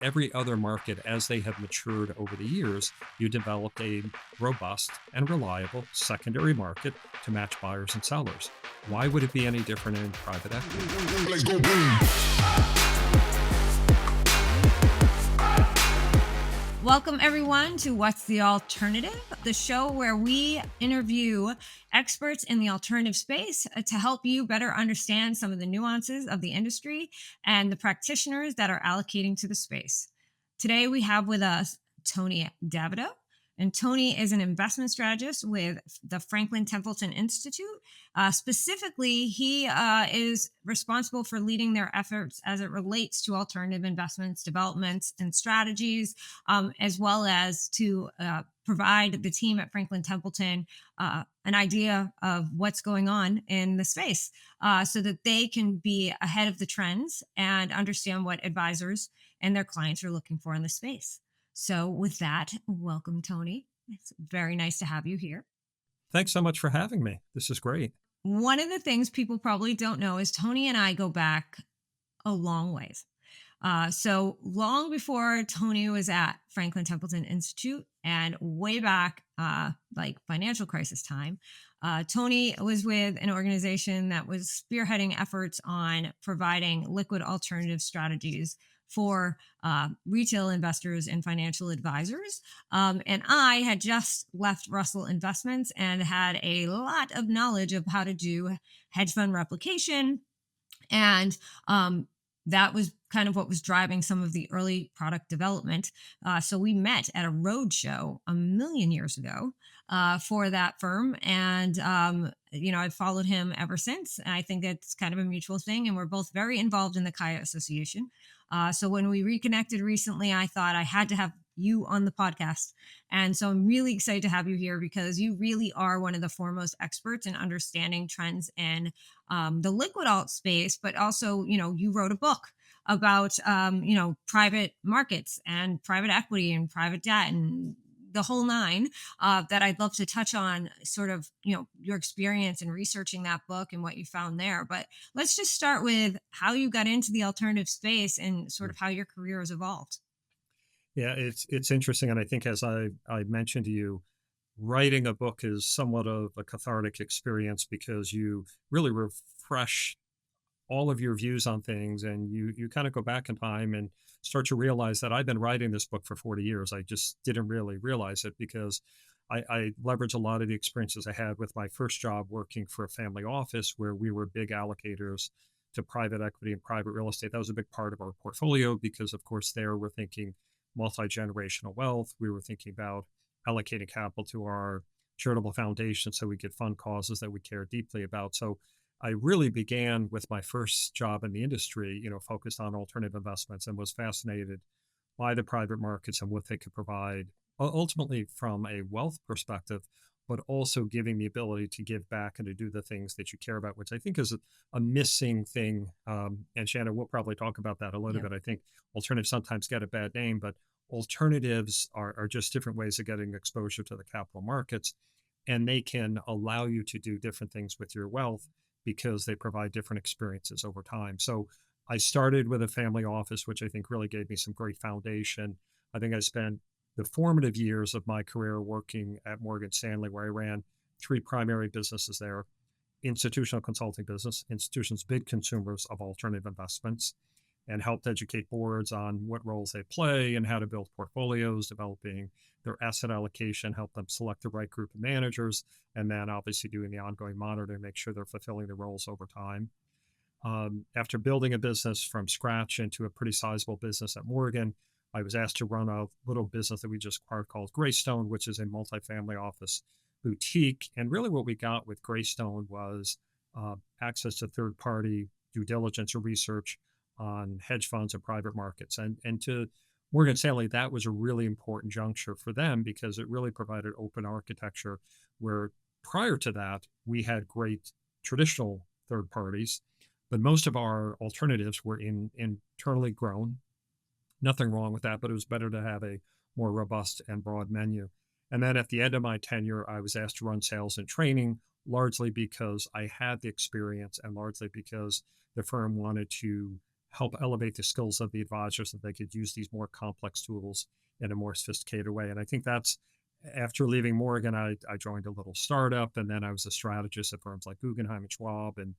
every other market, as they have matured over the years, you developed a robust and reliable secondary market to match buyers and sellers. Why would it be any different in private equity? Let's go boom. Welcome, everyone, to What's the Alternative, the show where we interview experts in the alternative space to help you better understand some of the nuances of the industry and the practitioners that are allocating to the space. Today, we have with us Tony Davidow. And Tony is an investment strategist with the Franklin Templeton Institute. Specifically, he is responsible for leading their efforts as it relates to alternative investments, developments, and strategies, as well as to provide the team at Franklin Templeton an idea of what's going on in the space so that they can be ahead of the trends and understand what advisors and their clients are looking for in the space. So with that, welcome, Tony. It's very nice to have you here. Thanks so much for having me. This is great. One of the things people probably don't know is Tony and I go back a long ways. So long before Tony was at Franklin Templeton Institute and way back like financial crisis time, Tony was with an organization that was spearheading efforts on providing liquid alternative strategies for retail investors and financial advisors. And I had just left Russell Investments and had a lot of knowledge of how to do hedge fund replication. And that was kind of what was driving some of the early product development. So we met at a road show a million years ago for that firm. And, I've followed him ever since. And I think it's kind of a mutual thing. And we're both very involved in the Kaya Association. So when we reconnected recently, I thought I had to have you on the podcast. And so I'm really excited to have you here because you really are one of the foremost experts in understanding trends in the liquid alt space, but also, you wrote a book about, private markets and private equity and private debt and the whole nine that I'd love to touch on sort of, your experience in researching that book and what you found there. But let's just start with how you got into the alternative space and sort of how your career has evolved. Yeah, it's interesting. And I think as I mentioned to you, writing a book is somewhat of a cathartic experience because you really refresh all of your views on things and you kind of go back in time and start to realize that I've been writing this book for 40 years. I just didn't really realize it because I leverage a lot of the experiences I had with my first job working for a family office where we were big allocators to private equity and private real estate. That was a big part of our portfolio because, of course, there we're thinking multi-generational wealth. We were thinking about allocating capital to our charitable foundation so we could fund causes that we care deeply about. So I really began with my first job in the industry, focused on alternative investments and was fascinated by the private markets and what they could provide, ultimately from a wealth perspective, but also giving the ability to give back and to do the things that you care about, which I think is a missing thing. And Shana, we'll probably talk about that a little bit. I think alternatives sometimes get a bad name, but alternatives are just different ways of getting exposure to the capital markets. And they can allow you to do different things with your wealth because they provide different experiences over time. So I started with a family office, which I think really gave me some great foundation. I think I spent the formative years of my career working at Morgan Stanley, where I ran three primary businesses there: institutional consulting business, institutions big consumers of alternative investments, and helped educate boards on what roles they play and how to build portfolios, developing their asset allocation, help them select the right group of managers, and then obviously doing the ongoing monitoring to make sure they're fulfilling the roles over time. After building a business from scratch into a pretty sizable business at Morgan, I was asked to run a little business that we just acquired called Greystone, which is a multifamily office boutique. And really what we got with Greystone was access to third-party due diligence or research on hedge funds and private markets. And to Morgan Stanley, that was a really important juncture for them because it really provided open architecture where prior to that, we had great traditional third parties, but most of our alternatives were internally grown. Nothing wrong with that, but it was better to have a more robust and broad menu. And then at the end of my tenure, I was asked to run sales and training, largely because I had the experience and largely because the firm wanted to help elevate the skills of the advisors so they could use these more complex tools in a more sophisticated way. And I think that's after leaving Morgan, I joined a little startup, and then I was a strategist at firms like Guggenheim and Schwab. And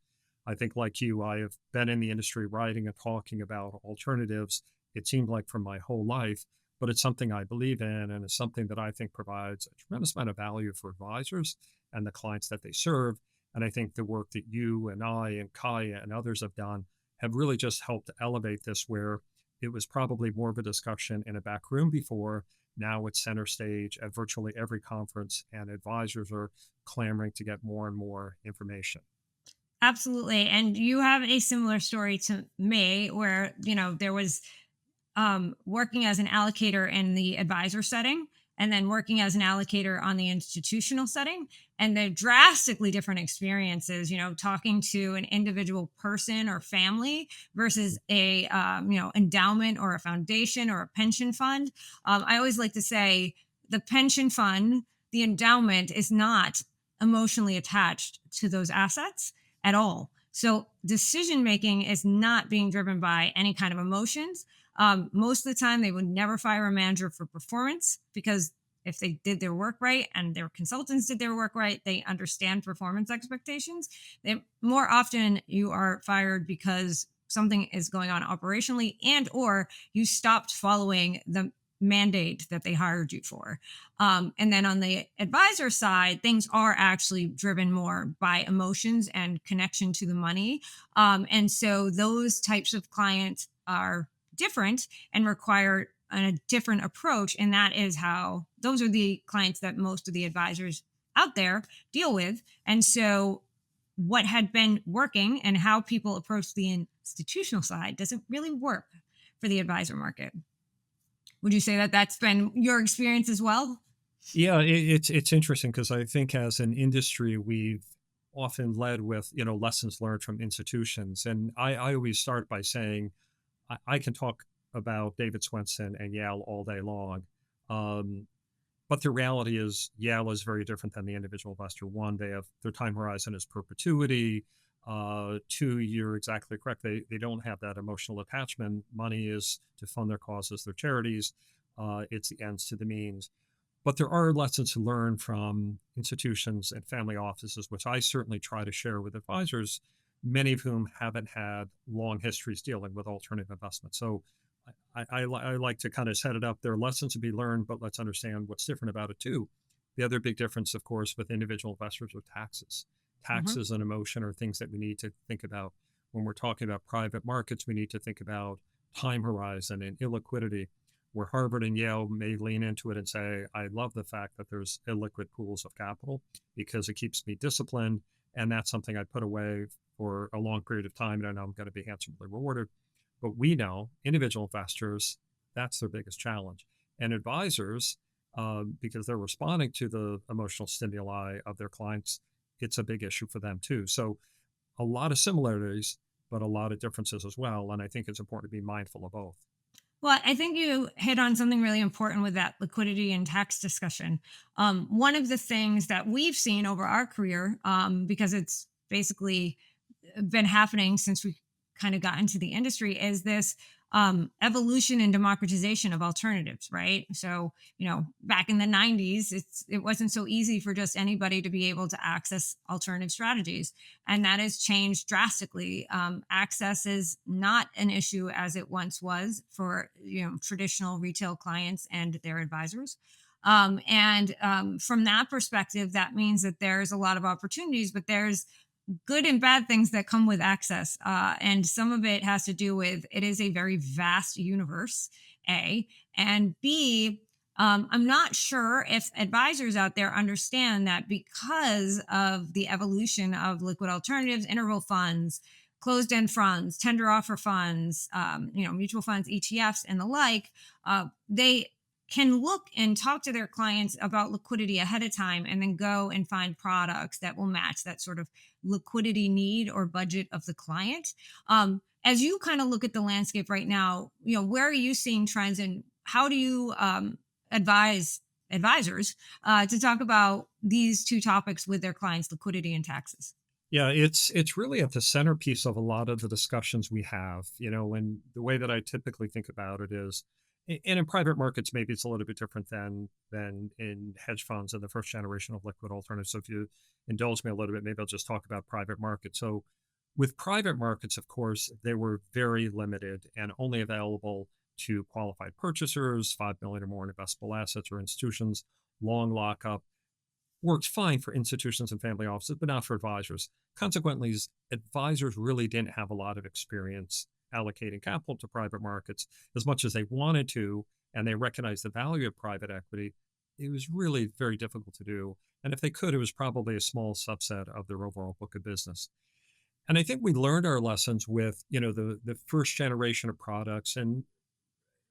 I think, like you, I have been in the industry writing and talking about alternatives. It seemed like for my whole life, but it's something I believe in, and it's something that I think provides a tremendous amount of value for advisors and the clients that they serve. And I think the work that you and I and Kaya and others have done have really just helped elevate this, where it was probably more of a discussion in a back room before. Now it's center stage at virtually every conference, and advisors are clamoring to get more and more information. Absolutely. And you have a similar story to me where, there was working as an allocator in the advisor setting and then working as an allocator on the institutional setting. And they're drastically different experiences, talking to an individual person or family versus a, endowment or a foundation or a pension fund. I always like to say the pension fund, the endowment is not emotionally attached to those assets at all. So decision making is not being driven by any kind of emotions. Most of the time, they would never fire a manager for performance because if they did their work right and their consultants did their work right, they understand performance expectations. More often, you are fired because something is going on operationally and or you stopped following the mandate that they hired you for. And then on the advisor side, things are actually driven more by emotions and connection to the money. And so those types of clients are different and require a different approach. And that is how those are the clients that most of the advisors out there deal with. And so what had been working and how people approach the institutional side doesn't really work for the advisor market. Would you say that that's been your experience as well? Yeah, it's interesting because I think as an industry, we've often led with lessons learned from institutions, and I always start by saying I can talk about David Swenson and Yale all day long. Um, but the reality is, Yale is very different than the individual investor. One, they have their time horizon is perpetuity. Two, you're exactly correct. They don't have that emotional attachment. Money is to fund their causes, their charities. It's the ends to the means. But there are lessons to learn from institutions and family offices, which I certainly try to share with advisors, many of whom haven't had long histories dealing with alternative investments. So I like to kind of set it up. There are lessons to be learned, but let's understand what's different about it too. The other big difference, of course, with individual investors are taxes. Mhm. Taxes and emotion are things that we need to think about. When we're talking about private markets, we need to think about time horizon and illiquidity, where Harvard and Yale may lean into it and say, I love the fact that there's illiquid pools of capital because it keeps me disciplined. And that's something I put away for a long period of time. And I know I'm going to be handsomely rewarded. But we know individual investors, that's their biggest challenge. And advisors, because they're responding to the emotional stimuli of their clients, it's a big issue for them too. So a lot of similarities, but a lot of differences as well. And I think it's important to be mindful of both. Well, I think you hit on something really important with that liquidity and tax discussion. One of the things that we've seen over our career, because it's basically been happening since we kind of got into the industry, is this evolution and democratization of alternatives, right? So, back in the 90s, it wasn't so easy for just anybody to be able to access alternative strategies. And that has changed drastically. Access is not an issue as it once was for, traditional retail clients and their advisors. And from that perspective, that means that there's a lot of opportunities, but there's good and bad things that come with access. And some of it has to do with it is a very vast universe, A. And B, I'm not sure if advisors out there understand that because of the evolution of liquid alternatives, interval funds, closed end funds, tender offer funds, mutual funds, ETFs, and the like, they can look and talk to their clients about liquidity ahead of time and then go and find products that will match that sort of liquidity need or budget of the client. As you kind of look at the landscape right now, where are you seeing trends and how do you advise advisors to talk about these two topics with their clients, liquidity and taxes? Yeah, it's really at the centerpiece of a lot of the discussions we have, and the way that I typically think about it is, and in private markets, maybe it's a little bit different than in hedge funds and the first generation of liquid alternatives. So if you indulge me a little bit, maybe I'll just talk about private markets. So with private markets, of course, they were very limited and only available to qualified purchasers, 5 million or more in investable assets or institutions, long lockup worked fine for institutions and family offices, but not for advisors. Consequently, advisors really didn't have a lot of experience allocating capital to private markets as much as they wanted to, and they recognized the value of private equity. It was really very difficult to do. And if they could, it was probably a small subset of their overall book of business. And I think we learned our lessons with, the first generation of products. And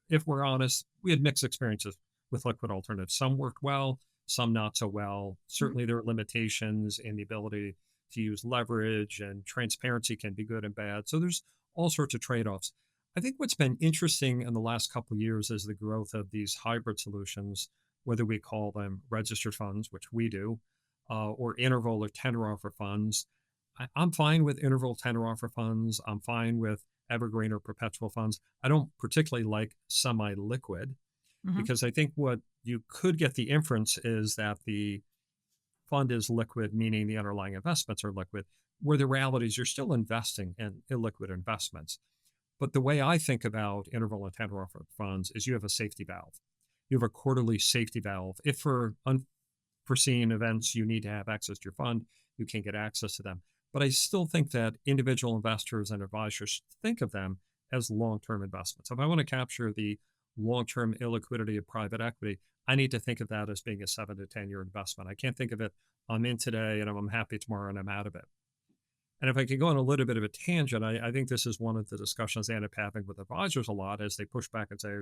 if we're honest, we had mixed experiences with liquid alternatives. Some worked well, some not so well. Mhm. Certainly, there are limitations in the ability to use leverage, and transparency can be good and bad. So there's all sorts of trade-offs. I think what's been interesting in the last couple of years is the growth of these hybrid solutions, whether we call them registered funds, which we do, or interval or tender offer funds. I'm fine with interval tender offer funds. I'm fine with evergreen or perpetual funds. I don't particularly like semi liquid Mhm. because I think what you could get the inference is that the fund is liquid, meaning the underlying investments are liquid, where the reality is you're still investing in illiquid investments. But the way I think about interval and tender offer funds is you have a safety valve. You have a quarterly safety valve. If for unforeseen events you need to have access to your fund, you can get access to them. But I still think that individual investors and advisors think of them as long term investments. If I want to capture the long term illiquidity of private equity, I need to think of that as being a 7 to 10 year investment. I can't think of it, I'm in today and I'm happy tomorrow and I'm out of it. And if I could go on a little bit of a tangent, I think this is one of the discussions I end up having with advisors a lot as they push back and say,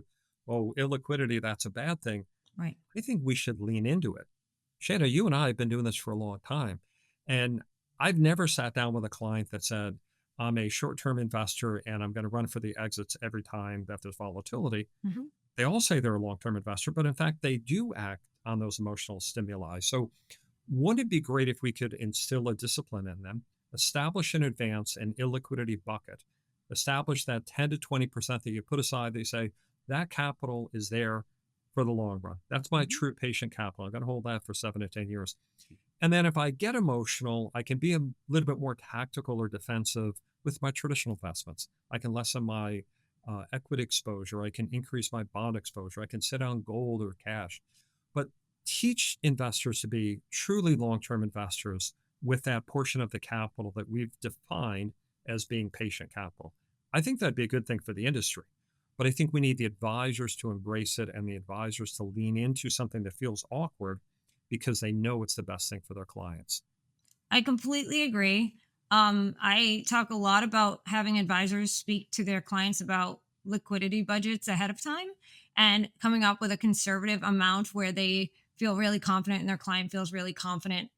oh, illiquidity, that's a bad thing. Right. I think we should lean into it. Shana, you and I have been doing this for a long time. And I've never sat down with a client that said, I'm a short term investor and I'm going to run for the exits every time that there's volatility. Mhm. They all say they're a long term investor, but in fact, they do act on those emotional stimuli. So, wouldn't it be great if we could instill a discipline in them, establish in advance an illiquidity bucket, establish that 10 to 20% that you put aside? They say that capital is there for the long run. That's my Mhm. true patient capital. I'm going to hold that for 7 to 10 years. And then if I get emotional, I can be a little bit more tactical or defensive with my traditional investments. I can lessen my equity exposure. I can increase my bond exposure. I can sit on gold or cash. But teach investors to be truly long term investors with that portion of the capital that we've defined as being patient capital. I think that'd be a good thing for the industry. But I think we need the advisors to embrace it and the advisors to lean into something that feels awkward because they know it's the best thing for their clients. I completely agree. I talk a lot about having advisors speak to their clients about liquidity budgets ahead of time and coming up with a conservative amount where they feel really confident and their client feels really confident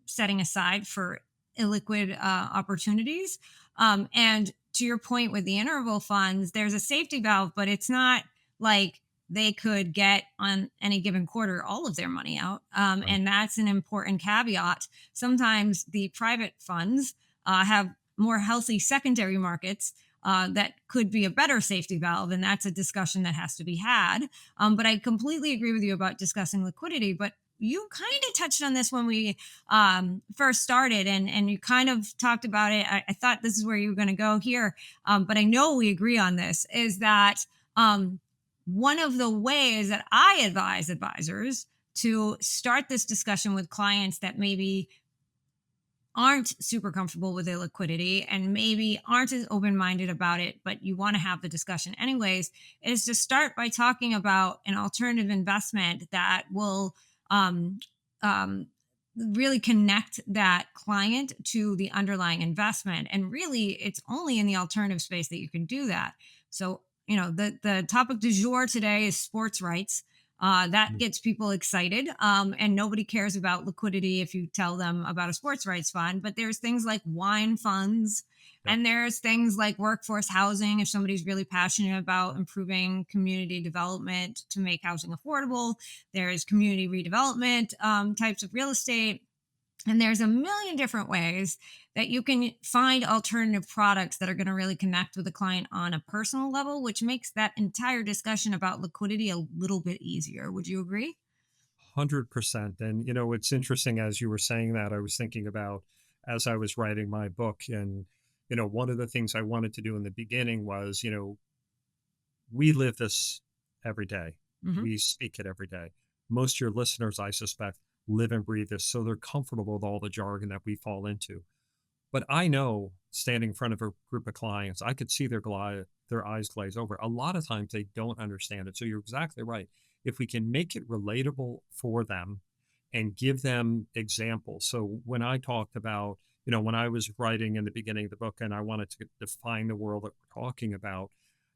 setting aside for illiquid opportunities. And to your point with the interval funds, there's a safety valve, but it's not like they could get on any given quarter all of their money out. Right. And that's an important caveat. Sometimes the private funds have more healthy secondary markets that could be a better safety valve. And that's a discussion that has to be had. But I completely agree with you about discussing liquidity. But you kind of touched on this when we first started, and you kind of talked about it. I thought this is where you were going to go here, but I know we agree on this. Is that one of the ways that I advise advisors to start this discussion with clients that maybe aren't super comfortable with their liquidity and maybe aren't as open minded about it, but you want to have the discussion anyways, is to start by talking about an alternative investment that will um, um, really connect that client to the underlying investment. And really, it's only in the alternative space that you can do that. So, the topic du jour today is sports rights. That Mm. gets people excited. And nobody cares about liquidity if you tell them about a sports rights fund. But there's things like wine funds, Yep. and there's things like workforce housing. If somebody's really passionate about improving community development to make housing affordable, there's community redevelopment types of real estate. And there's a million different ways that you can find alternative products that are going to really connect with the client on a personal level, which makes that entire discussion about liquidity a little bit easier. Would you agree? 100%. And, it's interesting as you were saying that, I was thinking about as I was writing my book. And, one of the things I wanted to do in the beginning was, we live this every day. Hmm. We speak it every day. Most of your listeners, I suspect, live and breathe this. So they're comfortable with all the jargon that we fall into. But I know standing in front of a group of clients, I could see their eyes glaze over. A lot of times they don't understand it. So you're exactly right. If we can make it relatable for them and give them examples. So when I talked about, when I was writing in the beginning of the book and I wanted to define the world that we're talking about,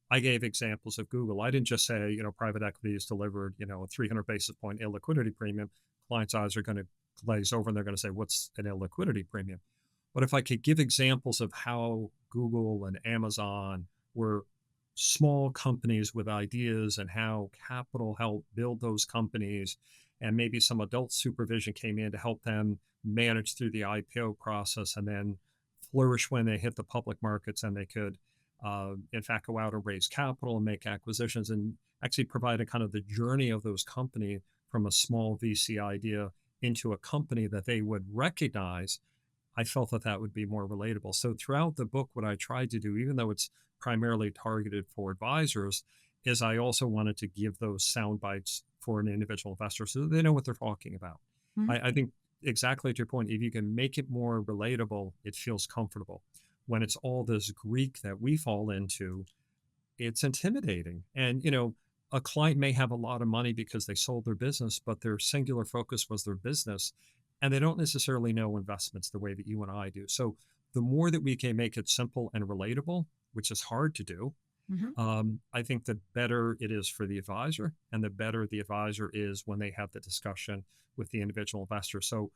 I gave examples of Google. I didn't just say, private equity has delivered, a 300 basis point illiquidity premium. Clients' eyes are going to glaze over and they're going to say, what's an illiquidity premium? But if I could give examples of how Google and Amazon were small companies with ideas and how capital helped build those companies, and maybe some adult supervision came in to help them manage through the IPO process and then flourish when they hit the public markets and they could, in fact, go out and raise capital and make acquisitions and actually provide a kind of the journey of those companies from a small VC idea into a company that they would recognize. I felt that that would be more relatable. So throughout the book, what I tried to do, even though it's primarily targeted for advisors, is I also wanted to give those sound bites for an individual investor so that they know what they're talking about. I think exactly to your point, if you can make it more relatable, it feels comfortable. When it's all this Greek that we fall into, it's intimidating. And, a client may have a lot of money because they sold their business, but their singular focus was their business. And they don't necessarily know investments the way that you and I do. So the more that we can make it simple and relatable, which is hard to do, Hmm. I think the better it is for the advisor and the better the advisor is when they have the discussion with the individual investor. So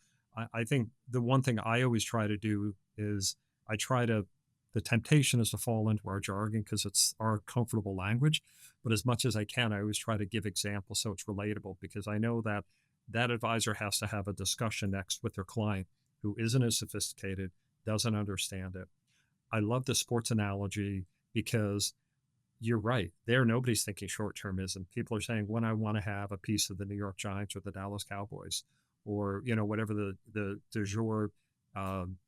I think the one thing I always try to do is I try to, the temptation is to fall into our jargon because it's our comfortable language. But as much as I can, I always try to give examples so it's relatable because I know that that advisor has to have a discussion next with their client who isn't as sophisticated, doesn't understand it. I love the sports analogy because you're right. There, nobody's thinking short termism. People are saying, when I want to have a piece of the New York Giants or the Dallas Cowboys, or whatever the du jour um,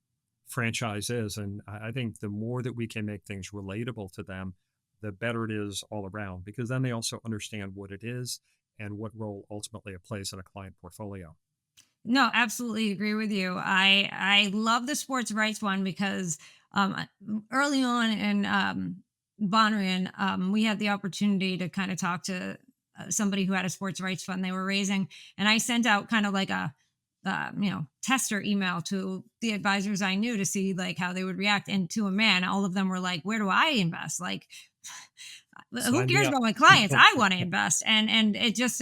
franchise is. And I think the more that we can make things relatable to them, the better it is all around. Because then they also understand what it is and what role ultimately it plays in a client portfolio. No, absolutely agree with you. I love the sports rights one because early on in Bonrian, we had the opportunity to kind of talk to somebody who had a sports rights fund they were raising, and I sent out kind of like a tester email to the advisors I knew to see like how they would react, and to a man, all of them were like, "Where do I invest?" Like, who Sign me cares up. about my clients? I want to invest. And it just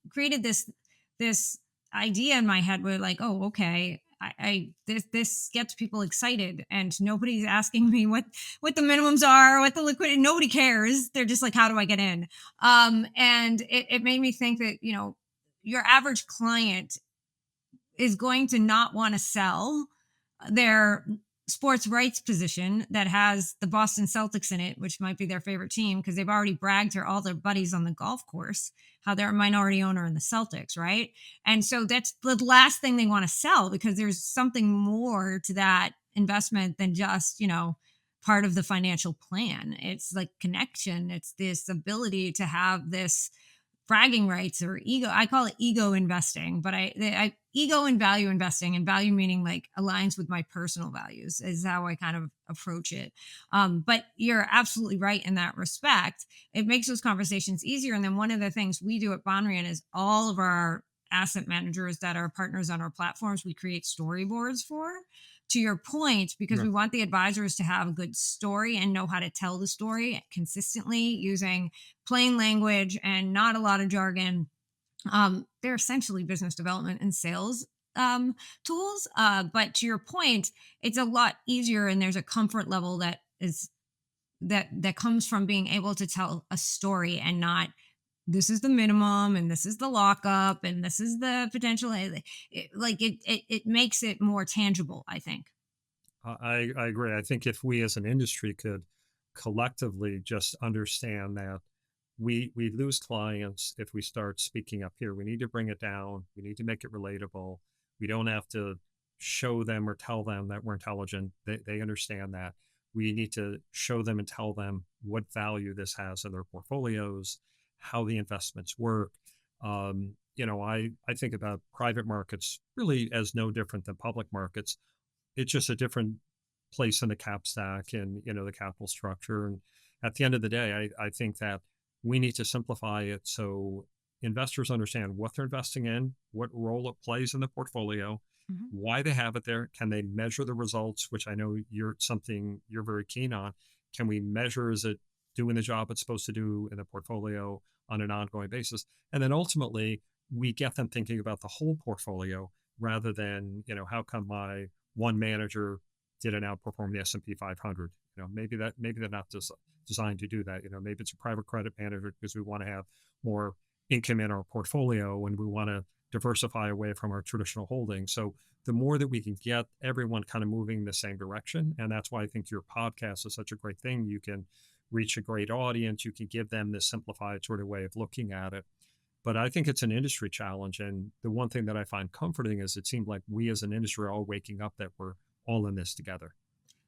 created this idea in my head where like, oh, okay, I this gets people excited, and nobody's asking me what the minimums are, what the liquidity. Nobody cares. They're just like, how do I get in? And it made me think that your average client is going to not want to sell their sports rights position that has the Boston Celtics in it, which might be their favorite team because they've already bragged to all their buddies on the golf course how they're a minority owner in the Celtics, right? And so that's the last thing they want to sell because there's something more to that investment than just, part of the financial plan. It's like connection, it's this ability to have this bragging rights or ego. I call it ego investing, but I ego and value investing, and value meaning like aligns with my personal values is how I kind of approach it. But you're absolutely right in that respect. It makes those conversations easier. And then one of the things we do at Bonrian is all of our asset managers that are partners on our platforms, we create storyboards for. To your point, because Yeah. we want the advisors to have a good story and know how to tell the story consistently using plain language and not a lot of jargon. They're essentially business development and sales tools. But to your point, it's a lot easier, and there's a comfort level that comes from being able to tell a story and not this is the minimum and this is the lockup and this is the potential. It makes it more tangible, I think. I agree. I think if we as an industry could collectively just understand that we lose clients if we start speaking up here. We need to bring it down. We need to make it relatable. We don't have to show them or tell them that we're intelligent. They understand that. We need to show them and tell them what value this has in their portfolios, how the investments work. I think about private markets really as no different than public markets. It's just a different place in the cap stack and the capital structure. And at the end of the day, I think that we need to simplify it so investors understand what they're investing in, what role it plays in the portfolio, Mhm. why they have it there. Can they measure the results, which I know you're something you're very keen on? Can we measure, is it doing the job it's supposed to do in the portfolio on an ongoing basis? And then ultimately, we get them thinking about the whole portfolio rather than, how come my one manager didn't outperform the S&P 500? Maybe they're not designed to do that. Maybe it's a private credit manager because we want to have more income in our portfolio and we want to diversify away from our traditional holdings. So the more that we can get everyone kind of moving in the same direction, and that's why I think your podcast is such a great thing. You can reach a great audience. You can give them this simplified sort of way of looking at it. But I think it's an industry challenge. And the one thing that I find comforting is it seems like we as an industry are all waking up that we're all in this together.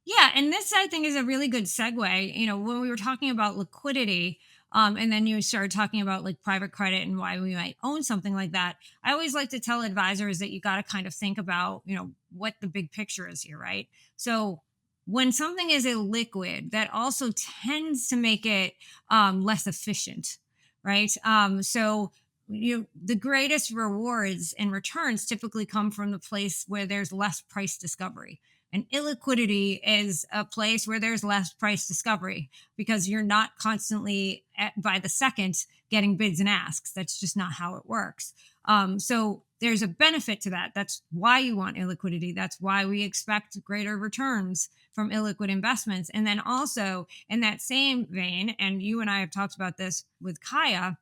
Yeah, and this I think is a really good segue. When we were talking about liquidity, and then you started talking about like private credit and why we might own something like that. I always like to tell advisors that you got to kind of think about, what the big picture is here, right? So when something is illiquid, that also tends to make it less efficient, right? So the greatest rewards and returns typically come from the place where there's less price discovery, and illiquidity is a place where there's less price discovery because you're not constantly by the second getting bids and asks. That's just not how it works. So there's a benefit to that. That's why you want illiquidity. That's why we expect greater returns from illiquid investments. And then also in that same vein, and you and I have talked about this with Kaya,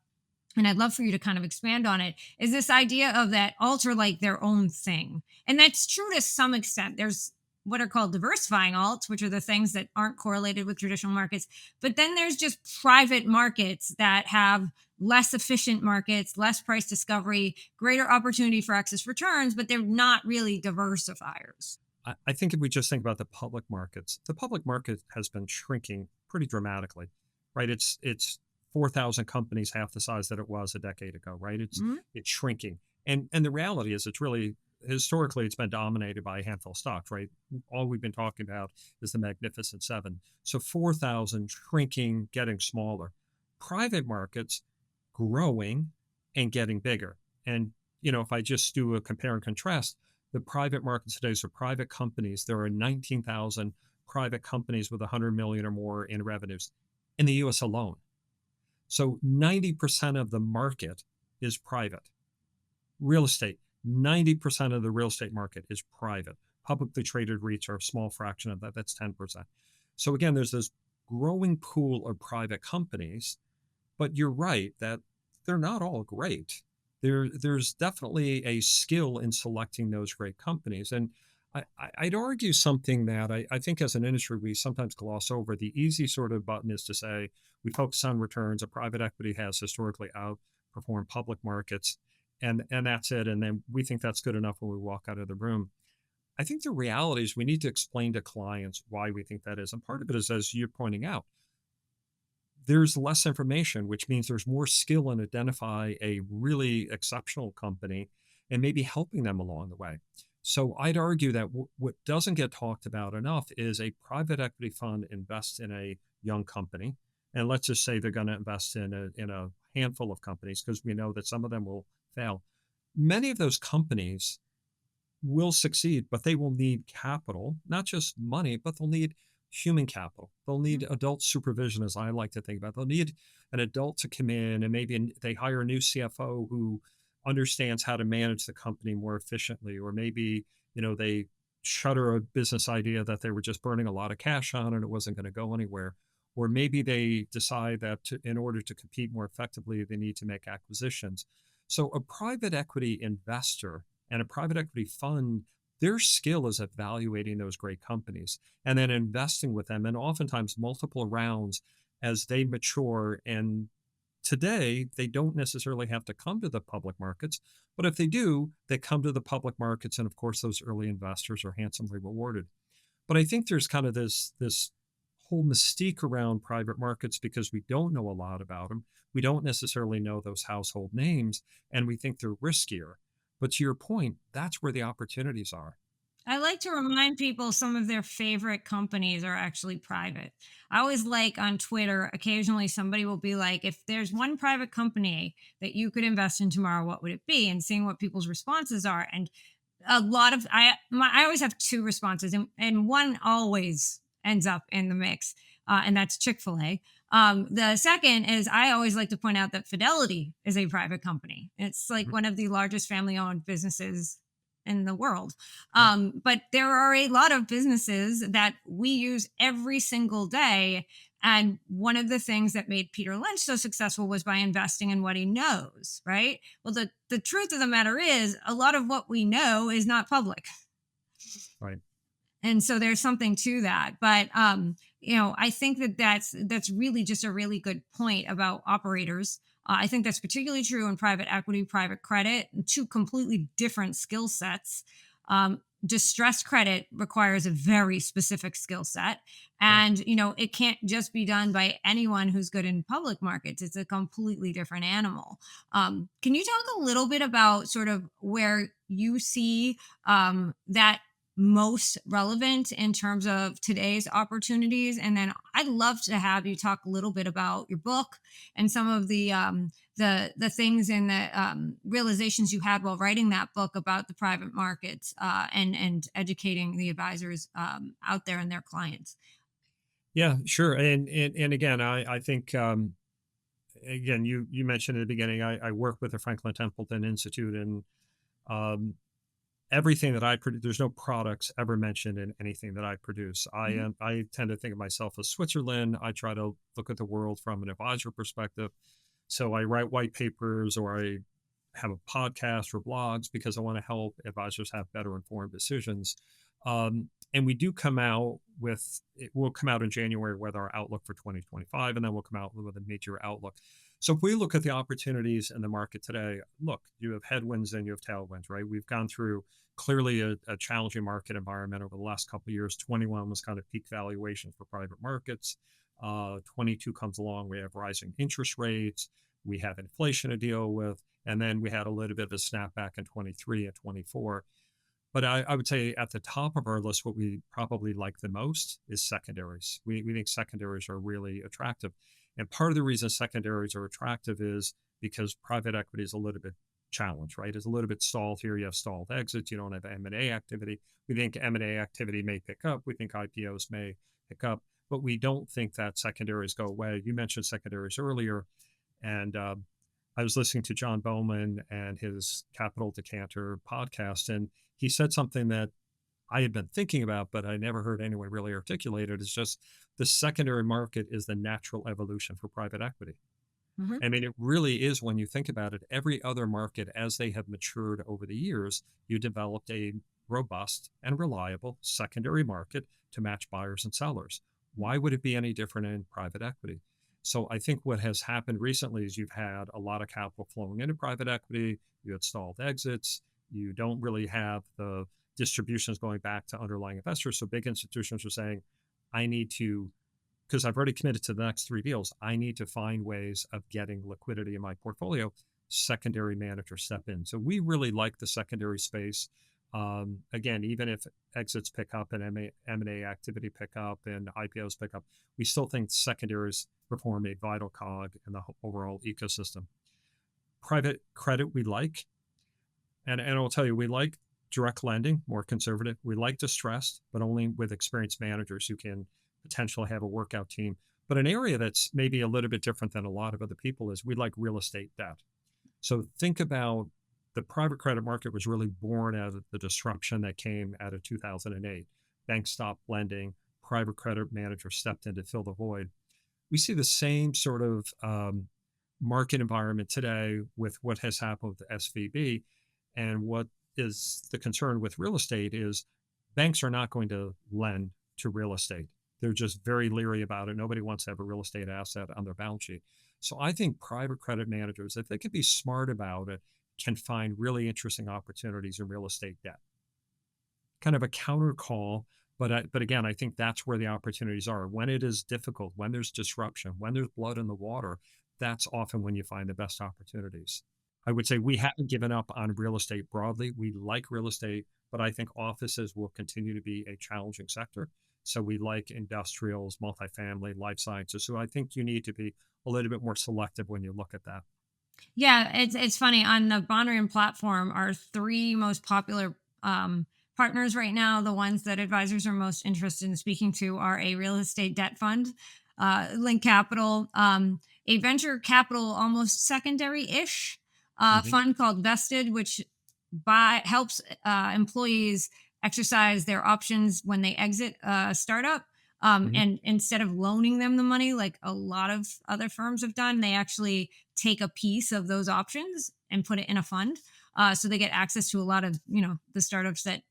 and I'd love for you to kind of expand on it, is this idea of that alter like their own thing. And that's true to some extent. There's what are called diversifying alts, which are the things that aren't correlated with traditional markets. But then there's just private markets that have less efficient markets, less price discovery, greater opportunity for excess returns, but they're not really diversifiers. I think if we just think about the public market has been shrinking pretty dramatically, right? It's 4,000 companies, half the size that it was a decade ago, right? Mhm. It's shrinking, and the reality is it's really historically it's been dominated by a handful of stocks, right? All we've been talking about is the Magnificent Seven. So 4,000 shrinking, getting smaller. Private markets growing and getting bigger. And if I just do a compare and contrast, the private market today, so private companies, there are 19,000 private companies with 100 million or more in revenues in the US alone. So 90% of the market is private. Real estate, 90% of the real estate market is private. Publicly traded REITs are a small fraction of that. That's 10%. So again, there's this growing pool of private companies, but you're right that they're not all great. There's definitely a skill in selecting those great companies. And I'd argue something that I think as an industry, we sometimes gloss over. The easy sort of button is to say we focus on returns. A private equity has historically outperformed public markets, and that's it. And then we think that's good enough when we walk out of the room. I think the reality is we need to explain to clients why we think that is. And part of it is, as you're pointing out, there's less information, which means there's more skill in identify a really exceptional company and maybe helping them along the way. So I'd argue that what doesn't get talked about enough is a private equity fund invests in a young company, and let's just say they're going to invest in a handful of companies because we know that some of them will fail. Many of those companies will succeed, but they will need capital, not just money, but they'll need human capital. They'll need Mhm. adult supervision, as I like to think about. They'll need an adult to come in and maybe they hire a new CFO who understands how to manage the company more efficiently, or maybe, they shutter a business idea that they were just burning a lot of cash on and it wasn't going to go anywhere. or maybe they decide that in order to compete more effectively, they need to make acquisitions. So a private equity investor and a private equity fund, their skill is evaluating those great companies and then investing with them, and oftentimes multiple rounds as they mature. And today, they don't necessarily have to come to the public markets, but if they do, they come to the public markets, and of course, those early investors are handsomely rewarded. But I think there's kind of this whole mystique around private markets because we don't know a lot about them. We don't necessarily know those household names, and we think they're riskier. But to your point, that's where the opportunities are. I like to remind people some of their favorite companies are actually private. I always like on Twitter, occasionally somebody will be like, if there's one private company that you could invest in tomorrow, what would it be? And seeing what people's responses are. And a lot of I always have two responses, and one always ends up in the mix, and that's Chick-fil-A. The second is I always like to point out that Fidelity is a private company. It's like Mhm. one of the largest family-owned businesses in the world. Yeah, But there are a lot of businesses that we use every single day. And one of the things that made Peter Lynch so successful was by investing in what he knows, right? Well, the truth of the matter is, a lot of what we know is not public. right. And so there's something to that. But I think that that's really just a really good point about operators. I think that's particularly true in private equity, private credit, two completely different skill sets. Distressed credit requires a very specific skill set, Yeah. and it can't just be done by anyone who's good in public markets. It's a completely different animal. Can you talk a little bit about sort of where you see that most relevant in terms of today's opportunities? And then I'd love to have you talk a little bit about your book and some of the things and the realizations you had while writing that book about the private markets, and educating the advisors out there and their clients. Yeah, sure. And again, I think again, you mentioned at the beginning, I work with the Franklin Templeton Institute, and um, everything that I produce, there's no products ever mentioned in anything that I produce. Mhm. I tend to think of myself as Switzerland. I try to look at the world from an advisor perspective. So I write white papers, or I have a podcast or blogs because I want to help advisors have better informed decisions. And we do come out with, it will come out in January with our outlook for 2025, and then we'll come out with a major outlook. So if we look at the opportunities in the market today, look, you have headwinds and you have tailwinds, right? We've gone through clearly a challenging market environment over the last couple of years. 21 was kind of peak valuation for private markets. 22 comes along. We have rising interest rates. We have inflation to deal with. And then we had a little bit of a snapback in 23 and 24. But I would say at the top of our list, what we probably like the most is secondaries. We think secondaries are really attractive. And part of the reason secondaries are attractive is because private equity is a little bit challenged, right? It's a little bit stalled here. You have stalled exits. You don't have M&A activity. We think M&A activity may pick up. We think IPOs may pick up, but we don't think that secondaries go away. You mentioned secondaries earlier, and I was listening to John Bowman and his Capital Decanter podcast, and he said something that I had been thinking about, but I never heard anyone really articulate it. It's just the secondary market is the natural evolution for private equity. Mhm. I mean, it really is when you think about it. Every other market, as they have matured over the years, you developed a robust and reliable secondary market to match buyers and sellers. Why would it be any different in private equity? So I think what has happened recently is you've had a lot of capital flowing into private equity, you had stalled exits, you don't really have the distributions going back to underlying investors. So big institutions are saying, I need to, because I've already committed to the next three deals, I need to find ways of getting liquidity in my portfolio. Secondary managers step in. So we really like the secondary space. Again, even if exits pick up and M&A activity pick up and IPOs pick up, we still think secondaries perform a vital cog in the overall ecosystem. Private credit we like, and I'll tell you, we like direct lending, more conservative. We like distressed, but only with experienced managers who can potentially have a workout team. But an area that's maybe a little bit different than a lot of other people is we like real estate debt. So think about the private credit market was really born out of the disruption that came out of 2008. Banks stopped lending, private credit managers stepped in to fill the void. we see the same sort of market environment today with what has happened with SVB. And what is the concern with real estate is banks are not going to lend to real estate. They're just very leery about it. Nobody wants to have a real estate asset on their balance sheet. So I think private credit managers, if they could be smart about it, can find really interesting opportunities in real estate debt. Kind of a counter call, but again, I think that's where the opportunities are. When it is difficult, when there's disruption, when there's blood in the water, that's often when you find the best opportunities. I would say we haven't given up on real estate broadly. We like real estate, but I think offices will continue to be a challenging sector. So we like industrials, multifamily, life sciences. So I think you need to be a little bit more selective when you look at that. Yeah, it's funny on the Bondrian platform. Our three most popular partners right now, the ones that advisors are most interested in speaking to, are a real estate debt fund, Link Capital, a venture capital almost secondary ish Hmm. fund called Vested, which helps employees exercise their options when they exit a startup. Hmm. And instead of loaning them the money, like a lot of other firms have done, they actually take a piece of those options and put it in a fund. So they get access to a lot of, the startups that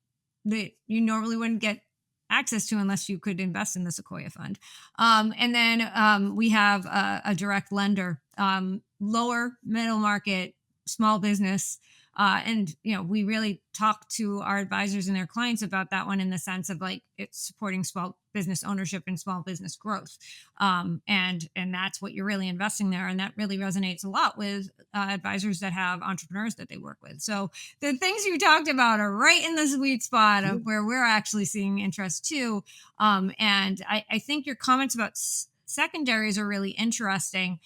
you normally wouldn't get access to unless you could invest in the Sequoia fund. And then we have a direct lender, lower middle market, small business. And we really talk to our advisors and their clients about that one in the sense of like it's supporting small business ownership and small business growth, and that's what you're really investing there, and that really resonates a lot with advisors that have entrepreneurs that they work with. So the things you talked about are right in the sweet spot of where we're actually seeing interest too. And I think your comments about secondaries are really interesting.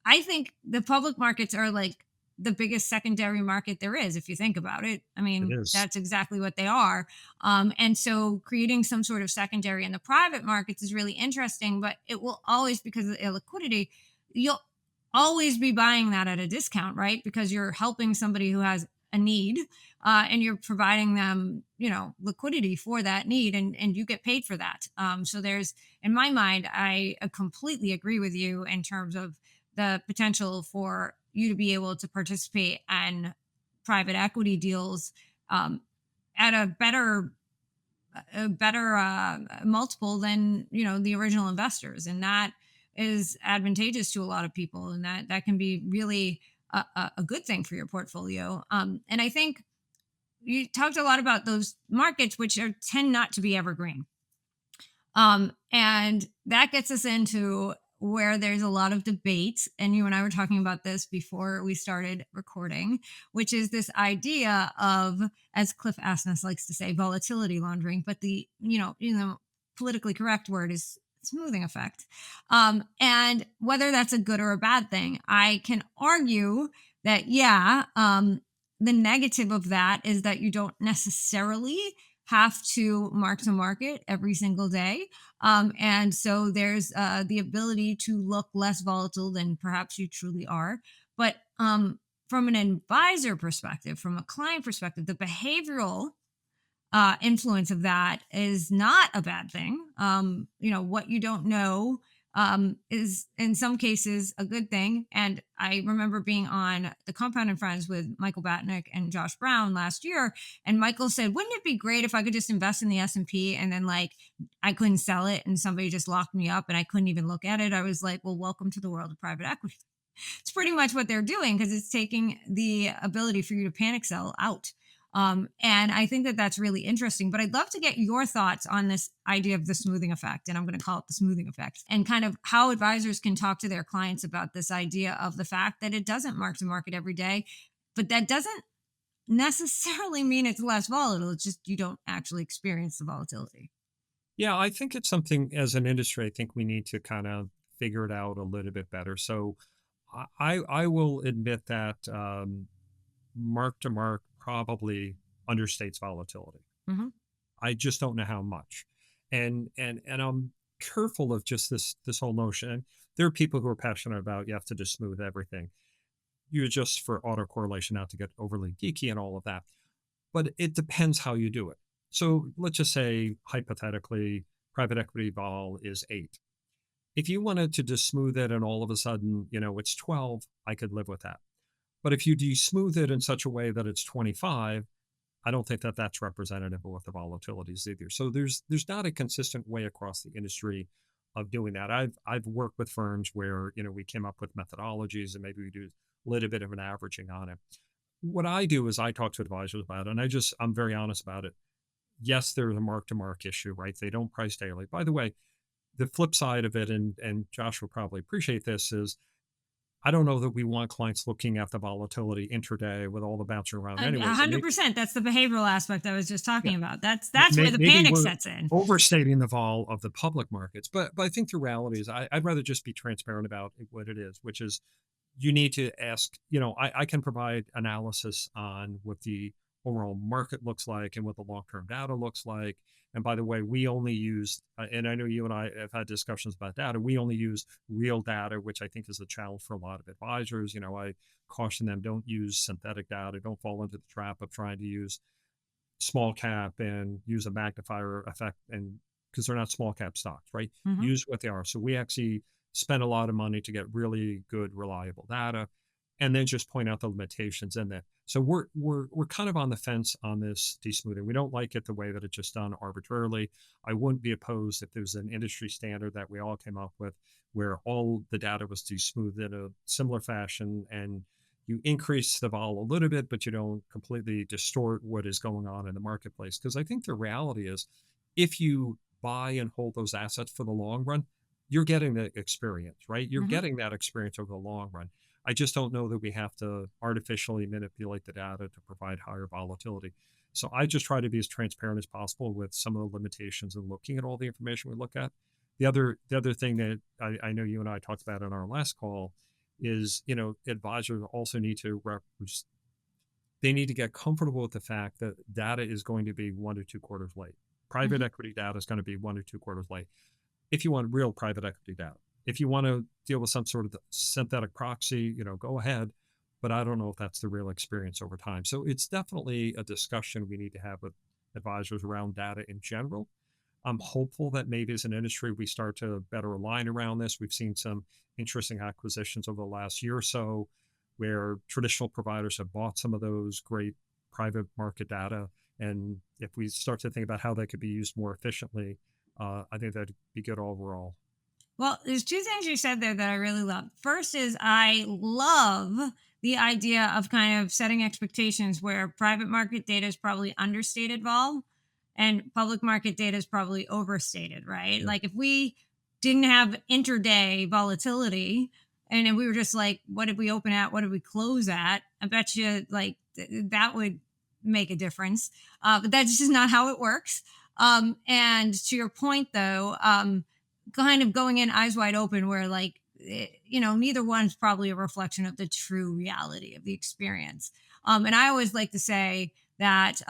I think the public markets are like the biggest secondary market there is, if you think about it. I It mean, is. that's exactly what they are. And so creating some sort of secondary in the private markets is really interesting, but it will always, because of the illiquidity, you'll always be buying that at a discount, right? Because you're helping somebody who has a need, and you're providing them, liquidity for that need, and you get paid for that. So there's, in my mind, I completely agree with you in terms of the potential for you to be able to participate in private equity deals at a better multiple than the original investors, and that is advantageous to a lot of people, and that can be really a good thing for your portfolio. And I think you talked a lot about those markets which tend not to be evergreen. And that gets us into where there's a lot of debate. And you and I were talking about this before we started recording, which is this idea of, as Cliff Asness likes to say, volatility laundering. But the, politically correct word is smoothing effect. And whether that's a good or a bad thing, I can argue that, yeah, the negative of that is that you don't necessarily have to mark to market every single day, and so there's the ability to look less volatile than perhaps you truly are. But from an advisor perspective, from a client perspective, the behavioral influence of that is not a bad thing. What you don't know is in some cases a good thing. And I remember being on the Compound and Friends with Michael Batnick and Josh Brown last year, and Michael said, "Wouldn't it be great if I could just invest in the S&P and then like I couldn't sell it and somebody just locked me up and I couldn't even look at it?" I was like, "Well, welcome to the world of private equity." It's pretty much what they're doing because it's taking the ability for you to panic sell out. And I think that that's really interesting. But I'd love to get your thoughts on this idea of the smoothing effect. And I'm going to call it the smoothing effect, and kind of how advisors can talk to their clients about this idea of the fact that it doesn't mark to market every day, but that doesn't necessarily mean it's less volatile. It's just you don't actually experience the volatility. Yeah, I think it's something as an industry, I think we need to kind of figure it out a little bit better. So I will admit that mark to mark probably understates volatility. Hmm. I just don't know how much. And I'm careful of just this whole notion. And there are people who are passionate about you have to just smooth everything. You adjust for autocorrelation, not to get overly geeky and all of that. But it depends how you do it. So let's just say hypothetically, private equity vol is 8. If you wanted to just smooth it and all of a sudden, it's 12, I could live with that. But if you smooth it in such a way that it's 25, I don't think that that's representative of what the volatilities either. So there's not a consistent way across the industry of doing that. I've worked with firms where we came up with methodologies and maybe we do a little bit of an averaging on it. What I do is I talk to advisors about it, and I'm very honest about it. Yes, there's a mark to mark issue, right? They don't price daily. By the way, the flip side of it, and Josh will probably appreciate this, is I don't know that we want clients looking at the volatility intraday with all the bouncing around A anyways. And 100%. That's the behavioral aspect I was just yeah, talking about. That's where the maybe panic we're sets in. overstating the vol of the public markets, but I think the reality is I'd rather just be transparent about what it is, which is you need to ask, I can provide analysis on what the overall market looks like and what the long-term data looks like. And by the way, we only use, and I know you and I have had discussions about data, we only use real data, which I think is a challenge for a lot of advisors. I caution them, don't use synthetic data, don't fall into the trap of trying to use small cap and use a magnifier effect, and because they're not small cap stocks, right? Mhm. Use what they are. So we actually spend a lot of money to get really good, reliable data, and then just point out the limitations in that. So we're kind of on the fence on this desmoothing. We don't like it the way that it's just done arbitrarily. I wouldn't be opposed if there's an industry standard that we all came up with where all the data was desmoothed in a similar fashion, and you increase the vol a little bit, but you don't completely distort what is going on in the marketplace. Because I think the reality is, if you buy and hold those assets for the long run, you're getting the experience, right? You're Mhm. getting that experience over the long run. I just don't know that we have to artificially manipulate the data to provide higher volatility. So I just try to be as transparent as possible with some of the limitations and looking at all the information we look at. The other thing that I know you and I talked about in our last call is, advisors also need to they need to get comfortable with the fact that data is going to be 1 to 2 quarters late. Private Mhm. equity data is going to be 1 to 2 quarters late. If you want real private equity data, if you want to deal with some sort of synthetic proxy, go ahead. But I don't know if that's the real experience over time. So it's definitely a discussion we need to have with advisors around data in general. I'm hopeful that maybe as an industry we start to better align around this. We've seen some interesting acquisitions over the last year or so where traditional providers have bought some of those great private market data. And if we start to think about how they could be used more efficiently, I think that'd be good overall. Well, there's two things you said there that I really love. First is I love the idea of kind of setting expectations where private market data is probably understated vol and public market data is probably overstated, right? Yeah. Like if we didn't have intraday volatility and then we were just like, what did we open at? What did we close at? I bet you like that would make a difference. But that's just not how it works. And to your point though, kind of going in eyes wide open where like neither one's probably a reflection of the true reality of the experience. And I always like to say that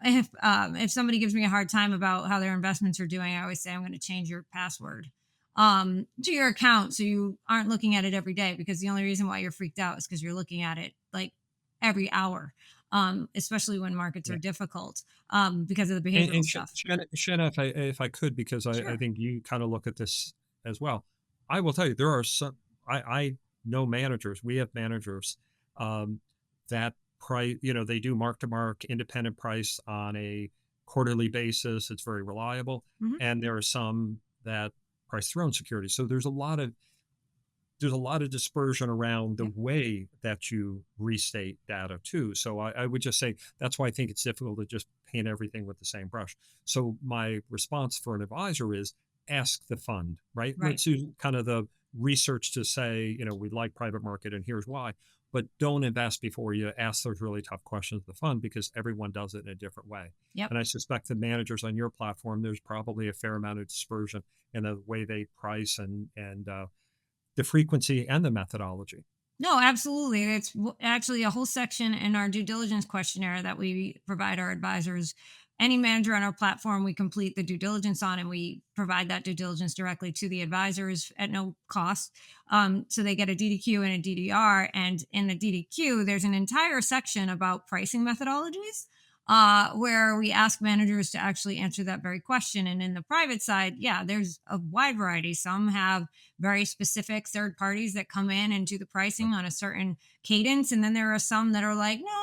if somebody gives me a hard time about how their investments are doing, I always say I'm going to change your password to your account so you aren't looking at it every day, because the only reason why you're freaked out is because you're looking at it like every hour, especially when markets are difficult because of the behavioral And stuff. Shanna, if I could, because I Sure. think you kind of look at this as well. I will tell you, there are some. I know managers. We have managers um, that price. They do mark to mark independent price on a quarterly basis. It's very reliable, Mhm. and there are some that price their own securities. So there's a lot of dispersion around the Yep. way that you restate data too. So I would just say that's why I think it's difficult to just paint everything with the same brush. So my response for an advisor is ask the fund, right? Right. Let's do kind of the research to say, we like private market and here's why. But don't invest before you ask those really tough questions of the fund, because everyone does it in a different way. Yep. And I suspect the managers on your platform, there's probably a fair amount of dispersion in the way they price and the frequency and the methodology. No, absolutely. It's actually a whole section in our due diligence questionnaire that we provide our advisors. Any manager on our platform, we complete the due diligence on, and we provide that due diligence directly to the advisors at no cost. So they get a DDQ and a DDR. And in the DDQ, there's an entire section about pricing methodologies. where we ask managers to actually answer that very question. And in the private side, yeah, there's a wide variety. Some have very specific third parties that come in and do the pricing on a certain cadence. And then there are some that are like, no,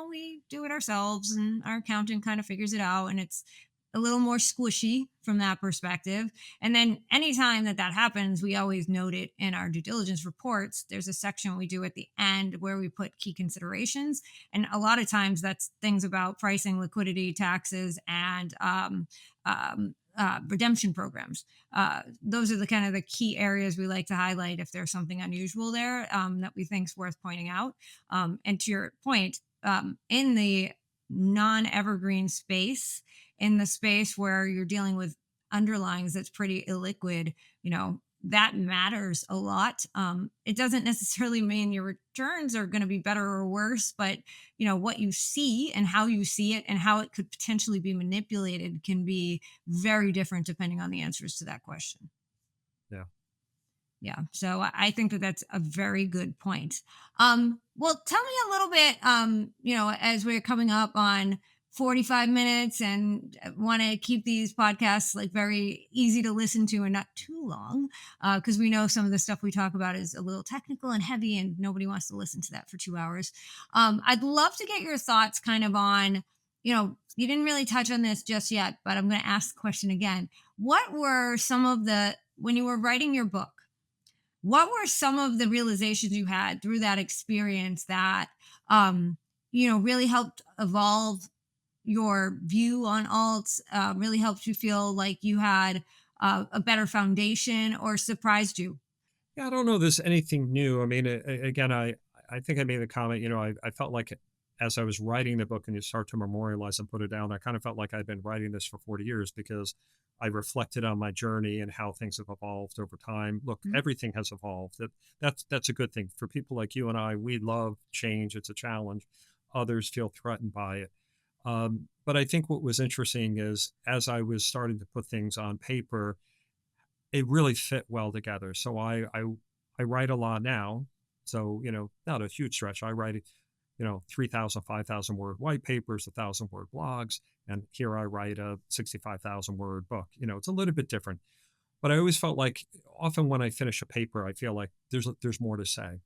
we do it ourselves and our accountant kind of figures it out. And it's a little more squishy from that perspective. And then anytime that that happens, we always note it in our due diligence reports. There's a section we do at the end where we put key considerations. And a lot of times that's things about pricing, liquidity, taxes, and redemption programs. Those are the kind of the key areas we like to highlight if there's something unusual there that we think is worth pointing out. And to your point, in the non evergreen space, in the space where you're dealing with underlyings that's pretty illiquid, that matters a lot. It doesn't necessarily mean your returns are going to be better or worse, but what you see and how you see it and how it could potentially be manipulated can be very different depending on the answers to that question. Yeah. Yeah. So I think that that's a very good point. Well, tell me a little bit, as we're coming up on 45 minutes and want to keep these podcasts like very easy to listen to and not too long, because we know some of the stuff we talk about is a little technical and heavy and nobody wants to listen to that for 2 hours. I'd love to get your thoughts kind of on, you didn't really touch on this just yet, but I'm going to ask the question again. What were some of when you were writing your book, what were some of the realizations you had through that experience that really helped evolve your view on alts, really helped you feel like you had a better foundation or surprised you? Yeah, I don't know there's anything new. I mean, again, I think I made the comment, I felt like as I was writing the book and you start to memorialize and put it down, I kind of felt like I'd been writing this for 40 years because I reflected on my journey and how things have evolved over time. Look, Mhm. everything has evolved. That's a good thing. For people like you and I, we love change. It's a challenge. Others feel threatened by it. But I think what was interesting is as I was starting to put things on paper, it really fit well together. So I write a lot now. So, not a huge stretch. I write, 3,000, 5,000 word white papers, 1,000 word blogs. And here I write a 65,000 word book. It's a little bit different. But I always felt like often when I finish a paper, I feel like there's more to say.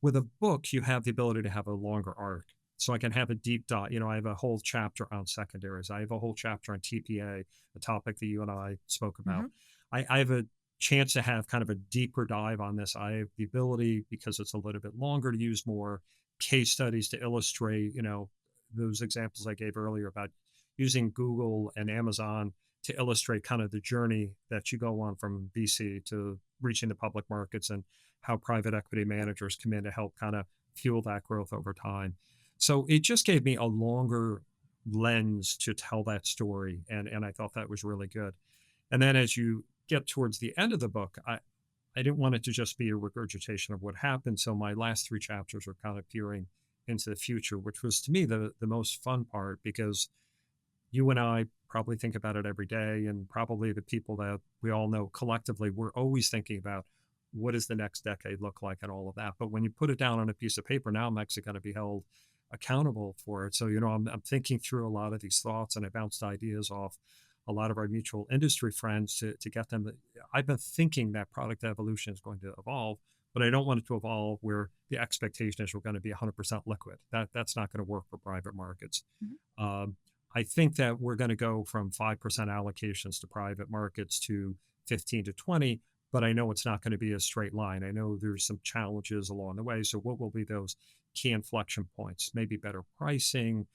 With a book, you have the ability to have a longer arc. So I can have a deep dive. I have a whole chapter on secondaries. I have a whole chapter on TPA, a topic that you and I spoke about. Mhm. I have a chance to have kind of a deeper dive on this. I have the ability, because it's a little bit longer, to use more case studies to illustrate, those examples I gave earlier about using Google and Amazon to illustrate kind of the journey that you go on from VC to reaching the public markets and how private equity managers come in to help kind of fuel that growth over time. So it just gave me a longer lens to tell that story. And I thought that was really good. And then as you get towards the end of the book, I didn't want it to just be a regurgitation of what happened. So my last three chapters are kind of peering into the future, which was to me the most fun part because you and I probably think about it every day. And probably the people that we all know collectively, we're always thinking about what does the next decade look like and all of that. But when you put it down on a piece of paper, now I'm actually going to be held accountable for it. So, I'm thinking through a lot of these thoughts and I bounced ideas off a lot of our mutual industry friends to get them. I've been thinking that product evolution is going to evolve, but I don't want it to evolve where the expectation is we're going to be 100% liquid. That's not going to work for private markets. Mhm. Um, I think that we're going to go from 5% allocations to private markets to 15 to 20, but I know it's not going to be a straight line. I know there's some challenges along the way. So what will be those key inflection points? Maybe better pricing,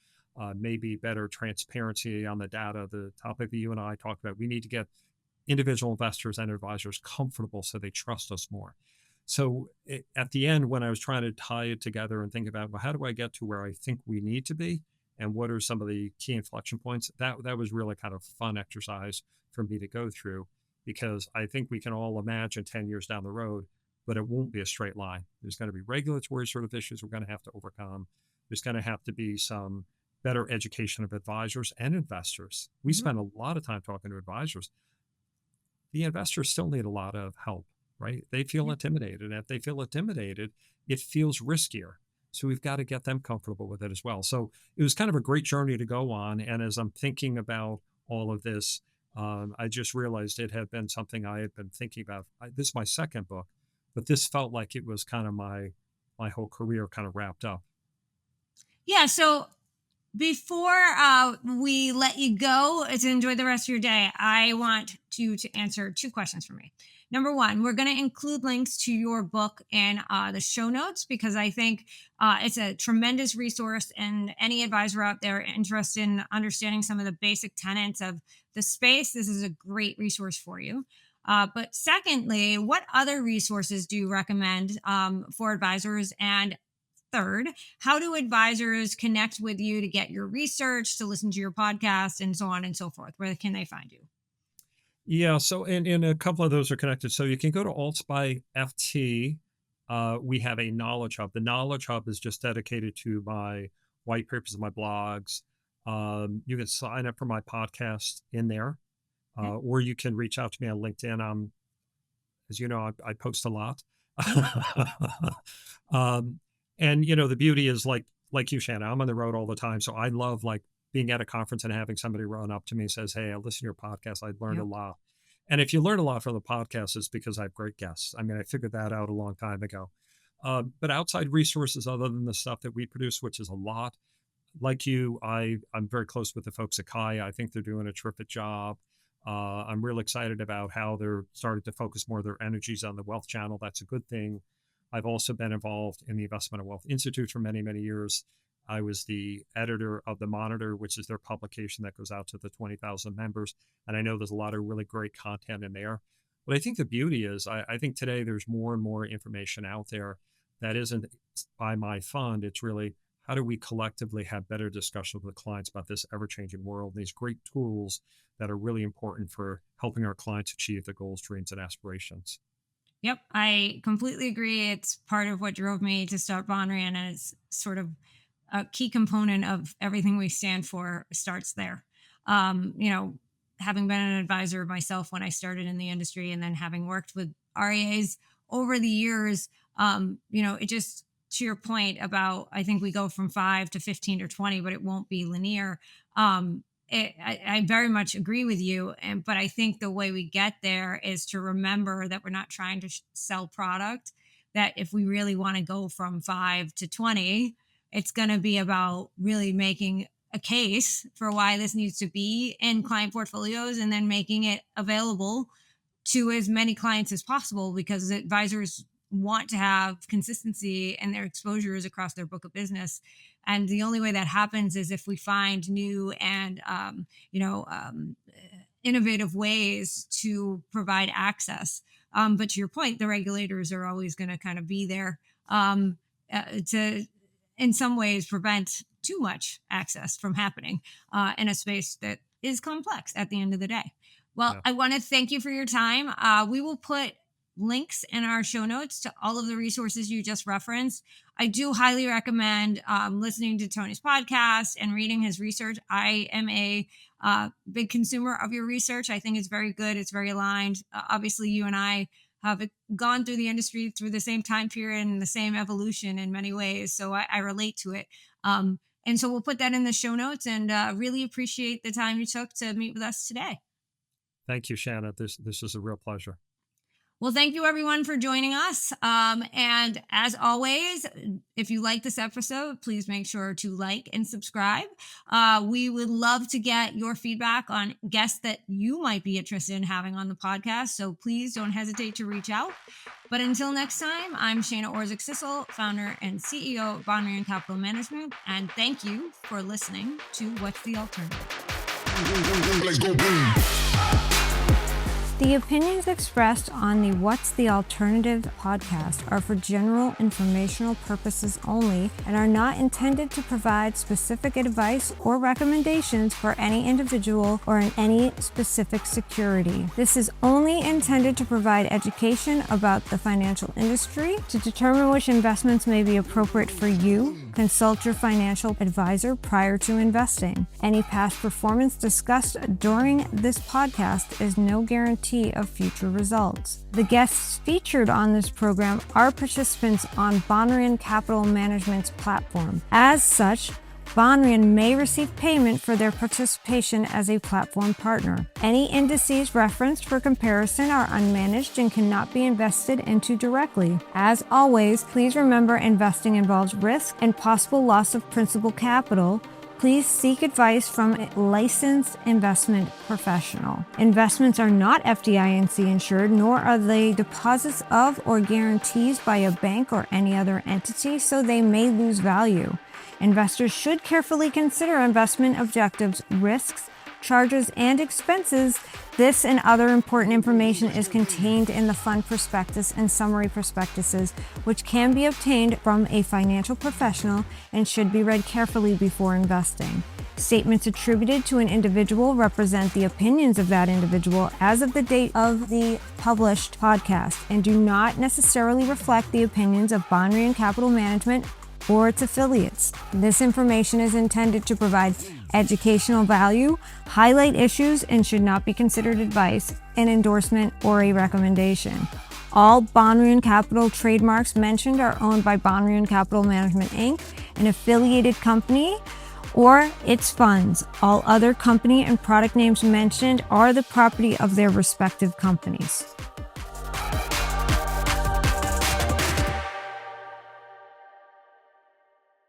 maybe better transparency on the data, the topic that you and I talked about. We need to get individual investors and advisors comfortable so they trust us more. So at the end, when I was trying to tie it together and think about, well, how do I get to where I think we need to be? And what are some of the key inflection points? That was really kind of fun exercise for me to go through because I think we can all imagine 10 years down the road, but it won't be a straight line. There's going to be regulatory sort of issues we're going to have to overcome. There's going to have to be some better education of advisors and investors. We Mhm. spend a lot of time talking to advisors. The investors still need a lot of help, right? They feel Yeah. intimidated. And if they feel intimidated, it feels riskier. So we've got to get them comfortable with it as well. So it was kind of a great journey to go on. And as I'm thinking about all of this, I just realized it had been something I had been thinking about. This is my second book, but this felt like it was kind of my whole career kind of wrapped up. Yeah. So before we let you go to enjoy the rest of your day, I want you to answer two questions for me. Number one, we're going to include links to your book in the show notes because I think it's a tremendous resource. And any advisor out there interested in understanding some of the basic tenets of the space, this is a great resource for you. But secondly, what other resources do you recommend for advisors? And third, how do advisors connect with you to get your research, to listen to your podcast, and so on and so forth? Where can they find you? Yeah, so and a couple of those are connected. So you can go to Alts by FT. We have a knowledge hub. The knowledge hub is just dedicated to my white papers and my blogs. You can sign up for my podcast in there, Okay. or you can reach out to me on LinkedIn. As you know, I post a lot. Mhm. um, and the beauty is like you, Shanna, I'm on the road all the time. So I love like being at a conference and having somebody run up to me and says, "Hey, I listen to your podcast. I learned a Yep. lot." And if you learn a lot from the podcast, it's because I have great guests. I mean, I figured that out a long time ago. But outside resources, other than the stuff that we produce, which is a lot, like you, I'm very close with the folks at Kaya. I think they're doing a terrific job. I'm really excited about how they're starting to focus more of their energies on the wealth channel. That's a good thing. I've also been involved in the Investment and Wealth Institute for many, many years. I was the editor of the Monitor, which is their publication that goes out to the 20,000 members. And I know there's a lot of really great content in there. But I think the beauty is, I think today there's more and more information out there that isn't by my fund. It's really how do we collectively have better discussions with clients about this ever-changing world, these great tools that are really important for helping our clients achieve their goals, dreams, and aspirations. Yep, I completely agree. It's part of what drove me to start Bonrian, and it's sort of a key component of everything we stand for starts there. You know, having been an advisor myself when I started in the industry, and then having worked with REAs over the years, it just to your point about I think we go from 5 to 15 or 20, but it won't be linear. I very much agree with you, but I think the way we get there is to remember that we're not trying to sell product. That if we really want to go from 5 to 20, it's going to be about really making a case for why this needs to be in client portfolios, and then making it available to as many clients as possible because advisors want to have consistency in their exposures across their book of business. And the only way that happens is if we find new and innovative ways to provide access. But to your point, the regulators are always going to kind of be there to, in some ways, prevent too much access from happening in a space that is complex at the end of the day. Well, Yeah. I want to thank you for your time. We will put links in our show notes to all of the resources you just referenced. I do highly recommend listening to Tony's podcast and reading his research. I am a big consumer of your research. I think it's very good. It's very aligned. Obviously, you and I have gone through the industry through the same time period and the same evolution in many ways. So I relate to it. And so we'll put that in the show notes, and really appreciate the time you took to meet with us today. Thank you, Shanna. This is a real pleasure. Well, thank you everyone for joining us. And as always, if you like this episode, please make sure to like and subscribe. We would love to get your feedback on guests that you might be interested in having on the podcast. So please don't hesitate to reach out. But until next time, I'm Shana Orzik-Sissel, founder and CEO of Bonrian Capital Management. And thank you for listening to What's the Alternative? Let's go boom. The opinions expressed on the What's the Alternative podcast are for general informational purposes only and are not intended to provide specific advice or recommendations for any individual or in any specific security. This is only intended to provide education about the financial industry. To determine which investments may be appropriate for you, consult your financial advisor prior to investing. Any past performance discussed during this podcast is no guarantee guarantee of future results. The guests featured on this program are participants on Bonrian Capital Management's platform. As such, Bonrian may receive payment for their participation as a platform partner. Any indices referenced for comparison are unmanaged and cannot be invested into directly. As always, please remember investing involves risk and possible loss of principal capital. Please seek advice from a licensed investment professional. Investments are not FDIC insured, nor are they deposits of or guarantees by a bank or any other entity, so they may lose value. Investors should carefully consider investment objectives, risks, charges, and expenses. This and other important information is contained in the fund prospectus and summary prospectuses, which can be obtained from a financial professional and should be read carefully before investing. Statements attributed to an individual represent the opinions of that individual as of the date of the published podcast and do not necessarily reflect the opinions of Bonrian Capital Management or its affiliates. This information is intended to provide educational value, highlight issues, and should not be considered advice, an endorsement, or a recommendation. All Bonrian Capital trademarks mentioned are owned by Bonrian Capital Management, Inc., an affiliated company, or its funds. All other company and product names mentioned are the property of their respective companies.